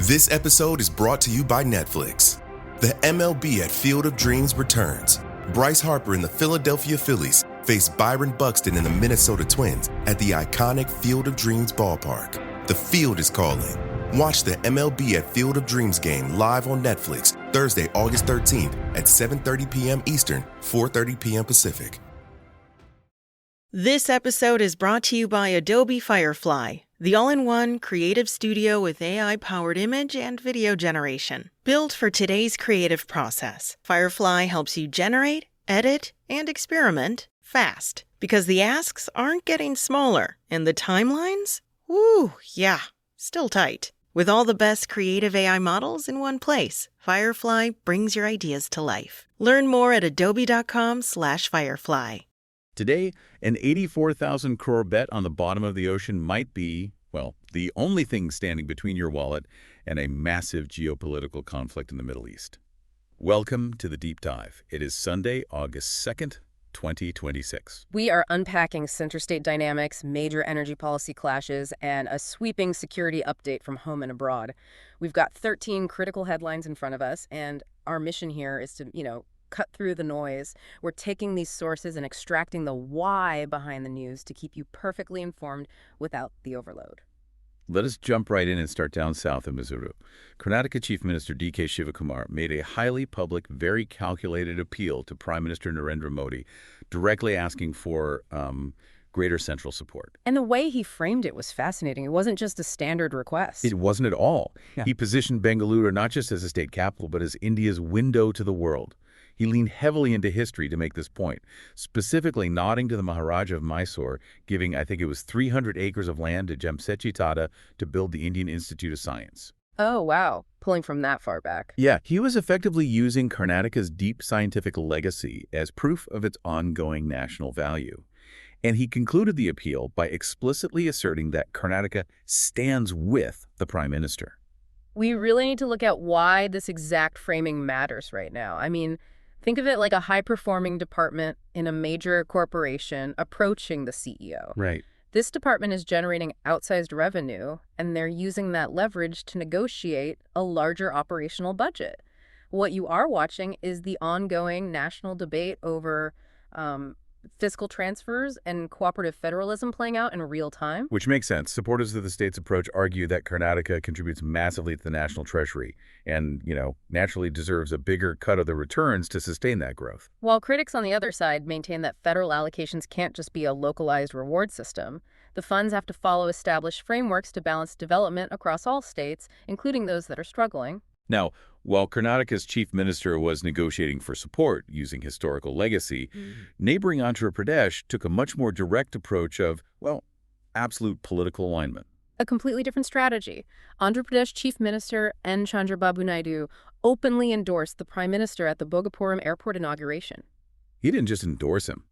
This episode is brought to you by Netflix. The MLB at Field of Dreams returns. Bryce Harper and the Philadelphia Phillies face Byron Buxton and the Minnesota Twins at the iconic Field of Dreams ballpark. The field is calling. Watch the MLB at Field of Dreams game live on Netflix Thursday, August 13th at 7:30 p.m. Eastern, 4:30 p.m. Pacific. This episode is brought to you by Adobe Firefly, the all-in-one creative studio with AI-powered image and video generation. Built for today's creative process, Firefly helps you generate, edit, and experiment fast. Because the asks aren't getting smaller, and the timelines? Woo, yeah, still tight. With all the best creative AI models in one place, Firefly brings your ideas to life. Learn more at adobe.com/firefly. Today, an 84,000 crore bet on the bottom of the ocean might be, well, the only thing standing between your wallet and a massive geopolitical conflict in the Middle East. Welcome to the Deep Dive. It is Sunday, August 2nd, 2026. We are unpacking center-state dynamics, major energy policy clashes, and a sweeping security update from home and abroad. We've got 13 critical headlines in front of us, and our mission here is to, cut through the noise. We're taking these sources and extracting the why behind the news to keep you perfectly informed without the overload. Let us jump right in and start down south in Missouri. Karnataka Chief Minister D.K. Shivakumar made a highly public, very calculated appeal to Prime Minister Narendra Modi, directly asking for greater central support. And the way he framed it was fascinating. It wasn't just a standard request. It wasn't at all. Yeah. He positioned Bengaluru not just as a state capital, but as India's window to the world. He leaned heavily into history to make this point, specifically nodding to the Maharaja of Mysore, giving, I think it was 300 acres of land to Jamsetji Tata to build the Indian Institute of Science. Oh, wow. Pulling from that far back. Yeah, he was effectively using Karnataka's deep scientific legacy as proof of its ongoing national value. And he concluded the appeal by explicitly asserting that Karnataka stands with the Prime Minister. We really need to look at why this exact framing matters right now. I mean, think of it like a high-performing department in a major corporation approaching the CEO. Right. This department is generating outsized revenue, and they're using that leverage to negotiate a larger operational budget. What you are watching is the ongoing national debate over fiscal transfers and cooperative federalism playing out in real time. Which makes sense. Supporters of the state's approach argue that Karnataka contributes massively to the national treasury and, naturally deserves a bigger cut of the returns to sustain that growth. While critics on the other side maintain that federal allocations can't just be a localized reward system, the funds have to follow established frameworks to balance development across all states, including those that are struggling. Now, while Karnataka's chief minister was negotiating for support using historical legacy, neighboring Andhra Pradesh took a much more direct approach of, absolute political alignment. A completely different strategy. Andhra Pradesh Chief Minister N. Chandrababu Naidu openly endorsed the Prime Minister at the Bhogapuram Airport inauguration. He didn't just endorse him.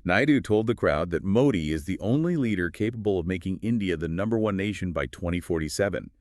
Naidu told the crowd that Modi is the only leader capable of making India the #1 nation by 2047.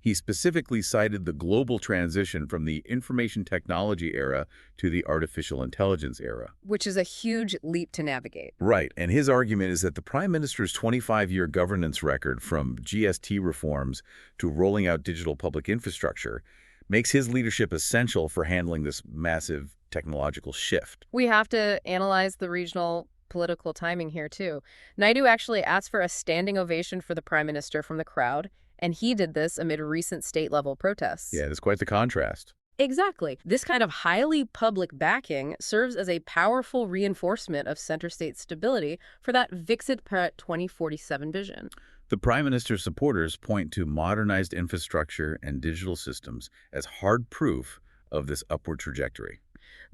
He specifically cited the global transition from the information technology era to the artificial intelligence era. Which is a huge leap to navigate. Right, and his argument is that the Prime Minister's 25-year governance record, from GST reforms to rolling out digital public infrastructure, makes his leadership essential for handling this massive technological shift. We have to analyze the regional political timing here, too. Naidu actually asked for a standing ovation for the Prime Minister from the crowd, and he did this amid recent state-level protests. Yeah, that's quite the contrast. Exactly. This kind of highly public backing serves as a powerful reinforcement of center-state stability for that Viksit Bharat 2047 vision. The Prime Minister's supporters point to modernized infrastructure and digital systems as hard proof of this upward trajectory.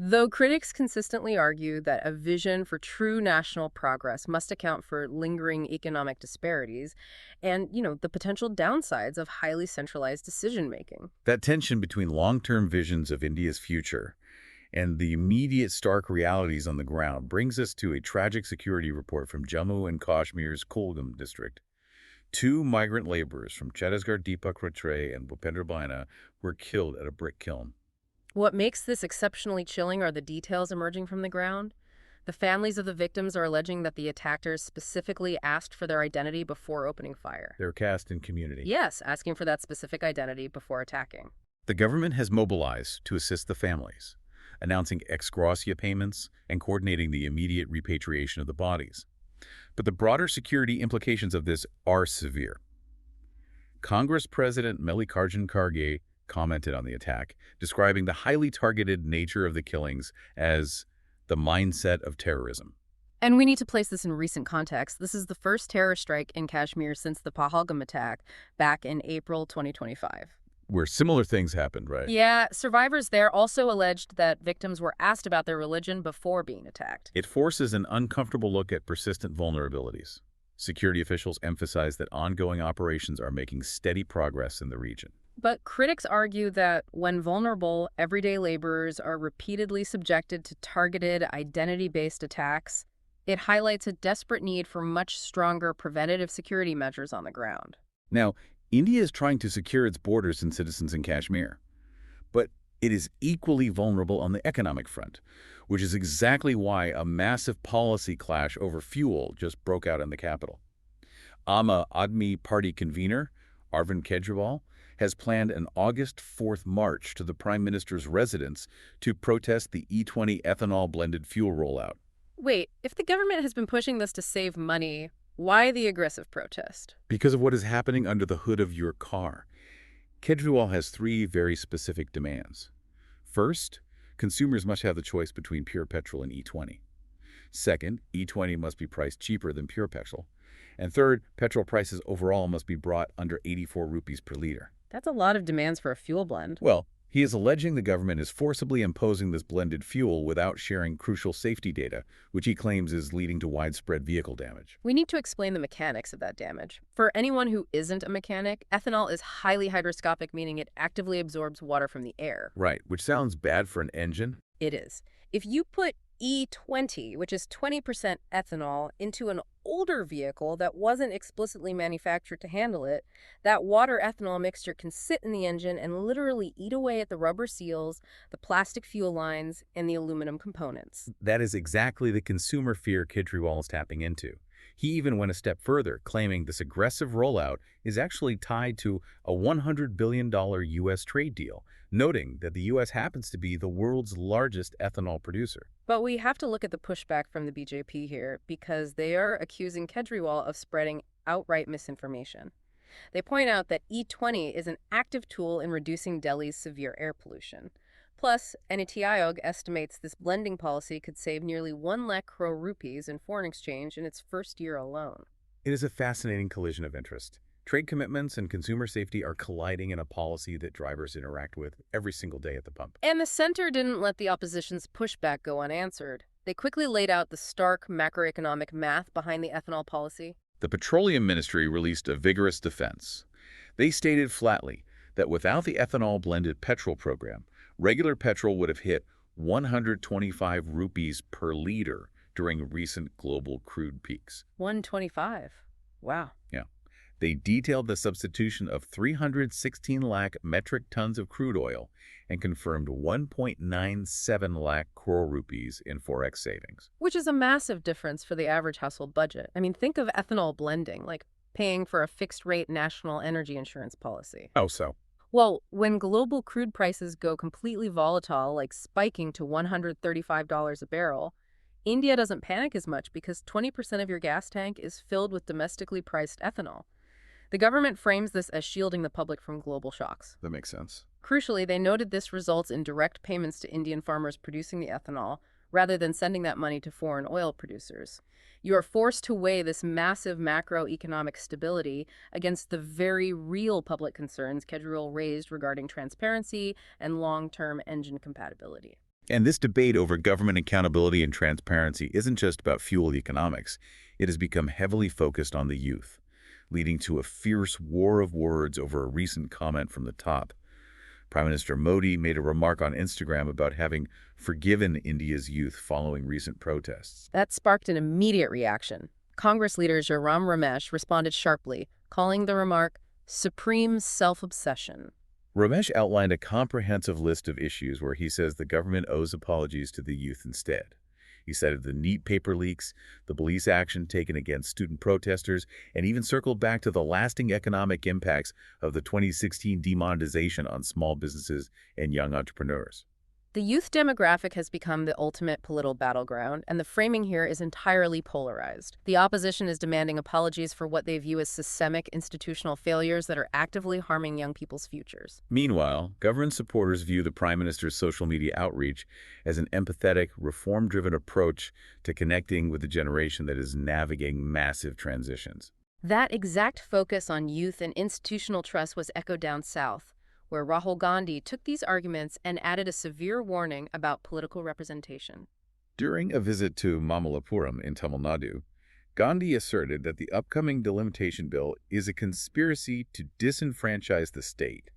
Though critics consistently argue that a vision for true national progress must account for lingering economic disparities and, the potential downsides of highly centralized decision-making. That tension between long-term visions of India's future and the immediate stark realities on the ground brings us to a tragic security report from Jammu and Kashmir's Kulgam district. 2 migrant laborers from Chhattisgarh, Deepak Rattray and Bhupendra Baina, were killed at a brick kiln. What makes this exceptionally chilling are the details emerging from the ground. The families of the victims are alleging that the attackers specifically asked for their identity before opening fire. Their caste and community. Yes, asking for that specific identity before attacking. The government has mobilized to assist the families, announcing ex gratia payments and coordinating the immediate repatriation of the bodies. But the broader security implications of this are severe. Congress President Mallikarjun Kharge commented on the attack, describing the highly targeted nature of the killings as the mindset of terrorism. And we need to place this in recent context. This is the first terror strike in Kashmir since the Pahalgam attack back in April 2025. Where similar things happened, right? Yeah, survivors there also alleged that victims were asked about their religion before being attacked. It forces an uncomfortable look at persistent vulnerabilities. Security officials emphasize that ongoing operations are making steady progress in the region. But critics argue that when vulnerable, everyday laborers are repeatedly subjected to targeted, identity-based attacks, it highlights a desperate need for much stronger preventative security measures on the ground. Now, India is trying to secure its borders and citizens in Kashmir, but it is equally vulnerable on the economic front, which is exactly why a massive policy clash over fuel just broke out in the capital. Aam Aadmi Party convener, Arvind Kejriwal, has planned an August 4th march to the Prime Minister's residence to protest the E20 ethanol-blended fuel rollout. Wait, if the government has been pushing this to save money, why the aggressive protest? Because of what is happening under the hood of your car. Kejriwal has three very specific demands. First, consumers must have the choice between pure petrol and E20. Second, E20 must be priced cheaper than pure petrol. And third, petrol prices overall must be brought under 84 rupees per liter. That's a lot of demands for a fuel blend. Well, he is alleging the government is forcibly imposing this blended fuel without sharing crucial safety data, which he claims is leading to widespread vehicle damage. We need to explain the mechanics of that damage. For anyone who isn't a mechanic, ethanol is highly hygroscopic, meaning it actively absorbs water from the air. Right, which sounds bad for an engine. It is. If you put E20, which is 20% ethanol, into an older vehicle that wasn't explicitly manufactured to handle it, that water-ethanol mixture can sit in the engine and literally eat away at the rubber seals, the plastic fuel lines, and the aluminum components. That is exactly the consumer fear Kejriwal is tapping into. He even went a step further, claiming this aggressive rollout is actually tied to a $100 billion U.S. trade deal, noting that the U.S. happens to be the world's largest ethanol producer. But we have to look at the pushback from the BJP here, because they are accusing Kejriwal of spreading outright misinformation. They point out that E20 is an active tool in reducing Delhi's severe air pollution. Plus, Niti Aayog estimates this blending policy could save nearly 1 lakh crore rupees in foreign exchange in its first year alone. It is a fascinating collision of interest. Trade commitments and consumer safety are colliding in a policy that drivers interact with every single day at the pump. And the center didn't let the opposition's pushback go unanswered. They quickly laid out the stark macroeconomic math behind the ethanol policy. The Petroleum Ministry released a vigorous defense. They stated flatly that without the ethanol-blended petrol program, regular petrol would have hit 125 rupees per liter during recent global crude peaks. 125. Wow. Yeah. They detailed the substitution of 316 lakh metric tons of crude oil and confirmed 1.97 lakh crore rupees in forex savings. Which is a massive difference for the average household budget. I mean, think of ethanol blending, like paying for a fixed-rate national energy insurance policy. Oh, so? Well, when global crude prices go completely volatile, like spiking to $135 a barrel, India doesn't panic as much because 20% of your gas tank is filled with domestically priced ethanol. The government frames this as shielding the public from global shocks. That makes sense. Crucially, they noted this results in direct payments to Indian farmers producing the ethanol, rather than sending that money to foreign oil producers. You are forced to weigh this massive macroeconomic stability against the very real public concerns Kejriwal raised regarding transparency and long-term engine compatibility. And this debate over government accountability and transparency isn't just about fuel economics. It has become heavily focused on the youth, leading to a fierce war of words over a recent comment from the top. Prime Minister Modi made a remark on Instagram about having forgiven India's youth following recent protests. That sparked an immediate reaction. Congress leader Jairam Ramesh responded sharply, calling the remark supreme self-obsession. Ramesh outlined a comprehensive list of issues where he says the government owes apologies to the youth instead. He cited the NEET paper leaks, the police action taken against student protesters, and even circled back to the lasting economic impacts of the 2016 demonetization on small businesses and young entrepreneurs. The youth demographic has become the ultimate political battleground, and the framing here is entirely polarized. The opposition is demanding apologies for what they view as systemic institutional failures that are actively harming young people's futures. Meanwhile, government supporters view the Prime Minister's social media outreach as an empathetic, reform-driven approach to connecting with a generation that is navigating massive transitions. That exact focus on youth and institutional trust was echoed down south, where Rahul Gandhi took these arguments and added a severe warning about political representation. During a visit to Mamallapuram in Tamil Nadu, Gandhi asserted that the upcoming delimitation bill is a conspiracy to disenfranchise the state.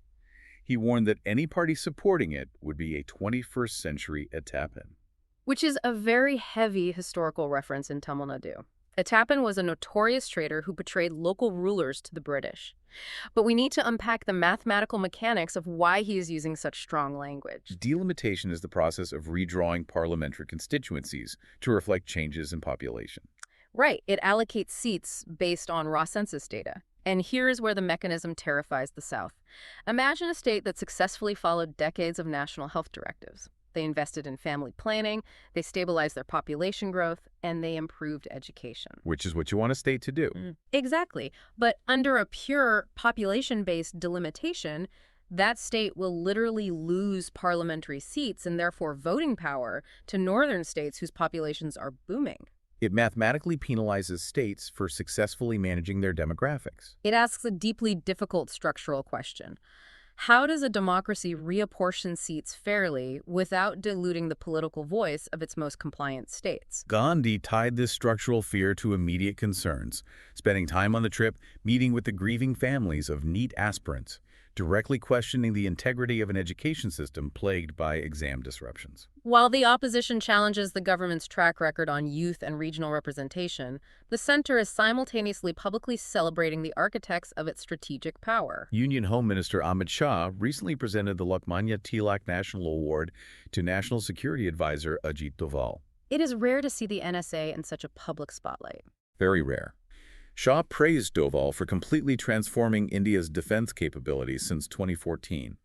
He warned that any party supporting it would be a 21st century Attappan. Which is a very heavy historical reference in Tamil Nadu. Attappan was a notorious traitor who betrayed local rulers to the British. But we need to unpack the mathematical mechanics of why he is using such strong language. Delimitation is the process of redrawing parliamentary constituencies to reflect changes in population. Right, it allocates seats based on raw census data. And here is where the mechanism terrifies the South. Imagine a state that successfully followed decades of national health directives. They invested in family planning, they stabilized their population growth, and they improved education. Which is what you want a state to do. Exactly. But under a pure population-based delimitation, that state will literally lose parliamentary seats and therefore voting power to northern states whose populations are booming. It mathematically penalizes states for successfully managing their demographics. It asks a deeply difficult structural question. How does a democracy reapportion seats fairly without diluting the political voice of its most compliant states? Gandhi tied this structural fear to immediate concerns, spending time on the trip meeting with the grieving families of NEET aspirants, directly questioning the integrity of an education system plagued by exam disruptions. While the opposition challenges the government's track record on youth and regional representation, the center is simultaneously publicly celebrating the architects of its strategic power. Union Home Minister Amit Shah recently presented the Lokmanya Tilak National Award to National Security Advisor Ajit Doval. It is rare to see the NSA in such a public spotlight. Very rare. Shah praised Doval for completely transforming India's defense capabilities since 2014.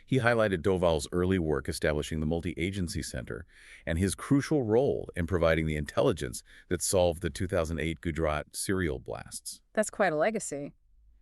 He highlighted Doval's early work establishing the Multi-Agency Center and his crucial role in providing the intelligence that solved the 2008 Gujarat serial blasts. That's quite a legacy.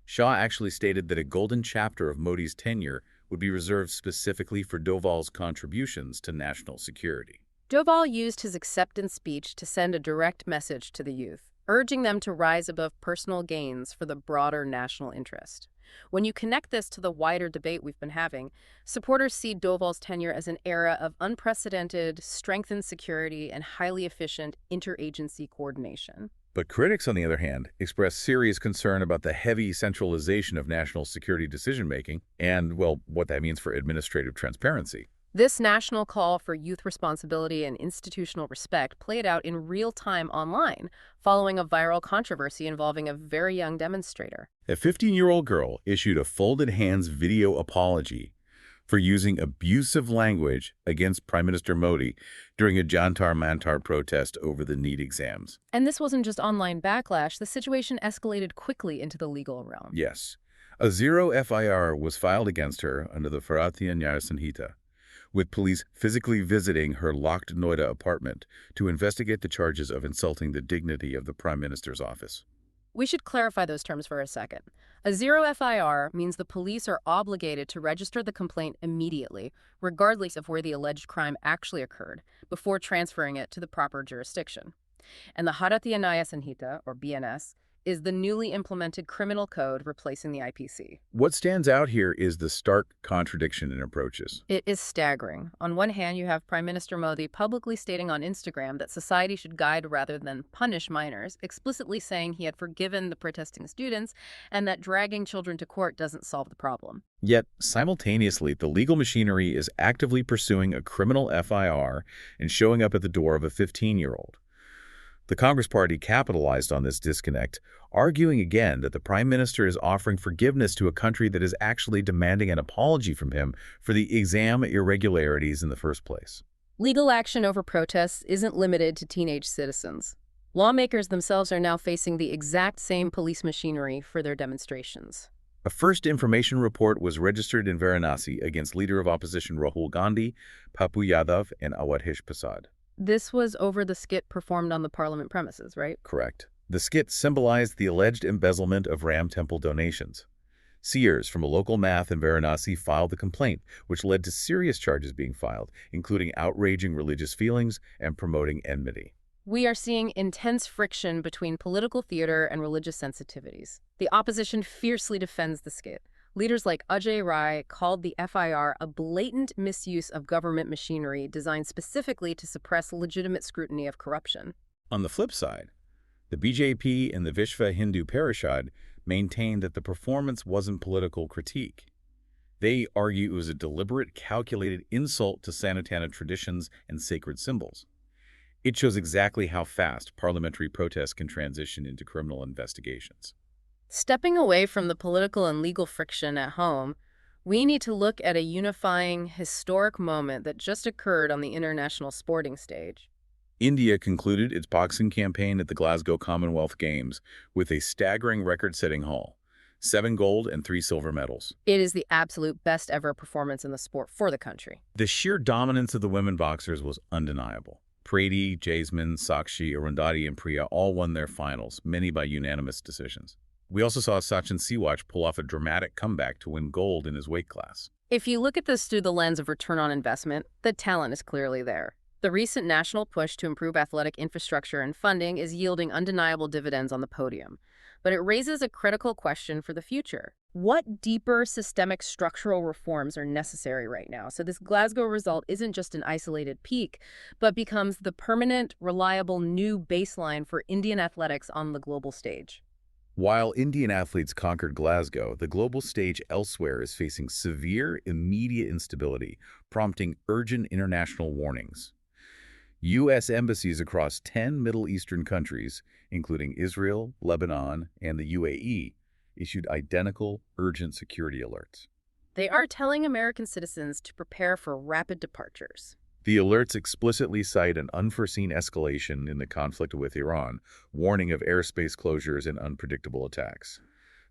Shah actually stated that a golden chapter of Modi's tenure would be reserved specifically for Doval's contributions to national security. Doval used his acceptance speech to send a direct message to the youth, urging them to rise above personal gains for the broader national interest. When you connect this to the wider debate we've been having, supporters see Doval's tenure as an era of unprecedented, strengthened security and highly efficient interagency coordination. But critics, on the other hand, express serious concern about the heavy centralization of national security decision-making and, well, what that means for administrative transparency. This national call for youth responsibility and institutional respect played out in real time online, following a viral controversy involving a very young demonstrator. A 15-year-old girl issued a folded hands video apology for using abusive language against Prime Minister Modi during a Jantar Mantar protest over the NEET exams. And this wasn't just online backlash. The situation escalated quickly into the legal realm. Yes. A 0 FIR was filed against her under the Bharatiya Nyaya Sanhita, with police physically visiting her locked Noida apartment to investigate the charges of insulting the dignity of the Prime Minister's office. We should clarify those terms for a second. A 0 FIR means the police are obligated to register the complaint immediately, regardless of where the alleged crime actually occurred, before transferring it to the proper jurisdiction. And the Bharatiya Nyaya Sanhita, or BNS, is the newly implemented criminal code replacing the IPC. What stands out here is the stark contradiction in approaches. It is staggering. On one hand, you have Prime Minister Modi publicly stating on Instagram that society should guide rather than punish minors, explicitly saying he had forgiven the protesting students and that dragging children to court doesn't solve the problem. Yet, simultaneously, the legal machinery is actively pursuing a criminal FIR and showing up at the door of a 15-year-old. The Congress Party capitalized on this disconnect, arguing again that the Prime Minister is offering forgiveness to a country that is actually demanding an apology from him for the exam irregularities in the first place. Legal action over protests isn't limited to teenage citizens. Lawmakers themselves are now facing the exact same police machinery for their demonstrations. A first information report was registered in Varanasi against leader of opposition Rahul Gandhi, Papu Yadav, and Awadhish Prasad. This was over the skit performed on the parliament premises, right? Correct. The skit symbolized the alleged embezzlement of Ram Temple donations. Seers from a local math in Varanasi filed the complaint, which led to serious charges being filed, including outraging religious feelings and promoting enmity. We are seeing intense friction between political theater and religious sensitivities. The opposition fiercely defends the skit. Leaders like Ajay Rai called the FIR a blatant misuse of government machinery designed specifically to suppress legitimate scrutiny of corruption. On the flip side, the BJP and the Vishva Hindu Parishad maintained that the performance wasn't political critique. They argue it was a deliberate, calculated insult to Sanatana traditions and sacred symbols. It shows exactly how fast parliamentary protests can transition into criminal investigations. Stepping away from the political and legal friction at home, we need to look at a unifying, historic moment that just occurred on the international sporting stage. India concluded its boxing campaign at the Glasgow Commonwealth Games with a staggering record-setting haul, 7 gold and 3 silver medals. It is the absolute best ever performance in the sport for the country. The sheer dominance of the women boxers was undeniable. Preti, Jasmine, Sakshi, Arundhati, and Priya all won their finals, many by unanimous decisions. We also saw Sachin Siwaj pull off a dramatic comeback to win gold in his weight class. If you look at this through the lens of return on investment, the talent is clearly there. The recent national push to improve athletic infrastructure and funding is yielding undeniable dividends on the podium. But it raises a critical question for the future. What deeper systemic structural reforms are necessary right now? So this Glasgow result isn't just an isolated peak, but becomes the permanent, reliable new baseline for Indian athletics on the global stage. While Indian athletes conquered Glasgow, the global stage elsewhere is facing severe, immediate instability, prompting urgent international warnings. U.S. embassies across 10 Middle Eastern countries, including Israel, Lebanon, and the UAE, issued identical, urgent security alerts. They are telling American citizens to prepare for rapid departures. The alerts explicitly cite an unforeseen escalation in the conflict with Iran, warning of airspace closures and unpredictable attacks.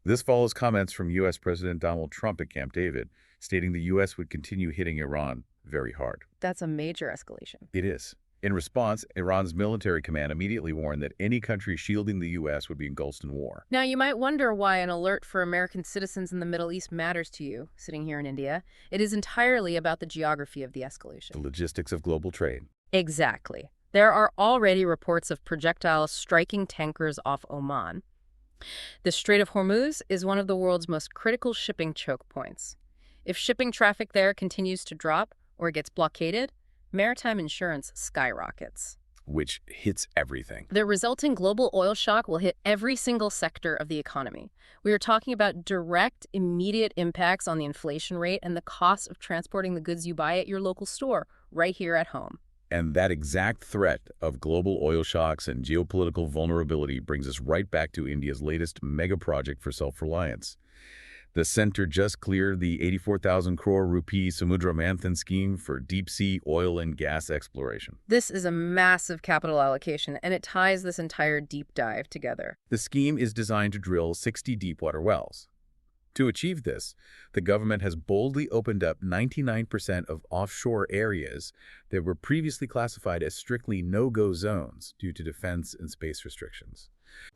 This follows comments from U.S. President Donald Trump at Camp David, stating the U.S. would continue hitting Iran very hard. That's a major escalation. It is. In response, Iran's military command immediately warned that any country shielding the U.S. would be engulfed in war. Now, you might wonder why an alert for American citizens in the Middle East matters to you, sitting here in India. It is entirely about the geography of the escalation. The logistics of global trade. Exactly. There are already reports of projectiles striking tankers off Oman. The Strait of Hormuz is one of the world's most critical shipping choke points. If shipping traffic there continues to drop or gets blockaded, maritime insurance skyrockets. Which hits everything. The resulting global oil shock will hit every single sector of the economy. We are talking about direct, immediate impacts on the inflation rate and the cost of transporting the goods you buy at your local store, right here at home. And that exact threat of global oil shocks and geopolitical vulnerability brings us right back to India's latest mega project for self-reliance. The center just cleared the 84,000 crore rupee Samudra Manthan scheme for deep-sea oil and gas exploration. This is a massive capital allocation, and it ties this entire deep dive together. The scheme is designed to drill 60 deepwater wells. To achieve this, the government has boldly opened up 99% of offshore areas that were previously classified as strictly no-go zones due to defense and space restrictions.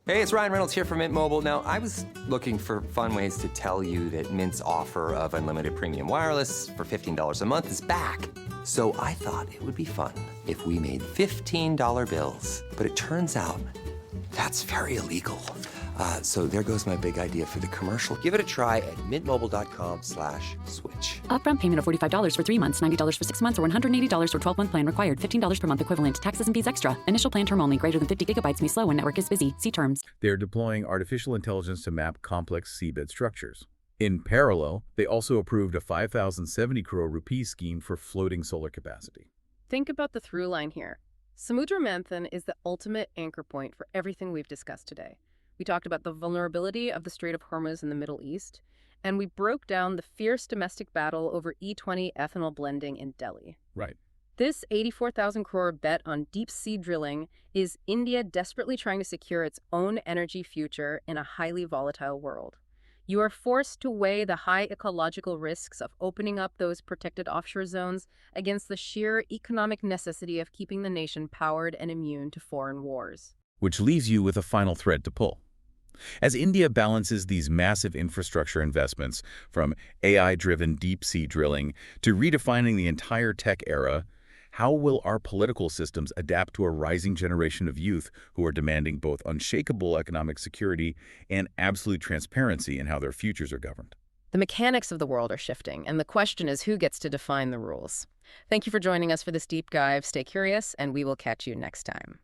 Hey, it's Ryan Reynolds here from Mint Mobile. Now, I was looking for fun ways to tell you that Mint's offer of unlimited premium wireless for $15 a month is back. So I thought it would be fun if we made $15 bills. But it turns out that's very illegal. So there goes my big idea for the commercial. Give it a try at mintmobile.com/switch. Upfront payment of $45 for 3 months, $90 for 6 months, or $180 for 12-month plan required. $15 per month equivalent. Taxes and fees extra. Initial plan term only. Greater than 50 gigabytes may slow when network is busy. See terms. They're deploying artificial intelligence to map complex seabed structures. In parallel, they also approved a 5,070 crore rupee scheme for floating solar capacity. Think about the through line here. Samudra Manthan is the ultimate anchor point for everything we've discussed today. We talked about the vulnerability of the Strait of Hormuz in the Middle East, and we broke down the fierce domestic battle over E20 ethanol blending in Delhi. Right. This 84,000 crore bet on deep-sea drilling is India desperately trying to secure its own energy future in a highly volatile world. You are forced to weigh the high ecological risks of opening up those protected offshore zones against the sheer economic necessity of keeping the nation powered and immune to foreign wars. Which leaves you with a final thread to pull. As India balances these massive infrastructure investments, from AI-driven deep-sea drilling to redefining the entire tech era, how will our political systems adapt to a rising generation of youth who are demanding both unshakable economic security and absolute transparency in how their futures are governed? The mechanics of the world are shifting, and the question is who gets to define the rules. Thank you for joining us for this deep dive. Stay curious, and we will catch you next time.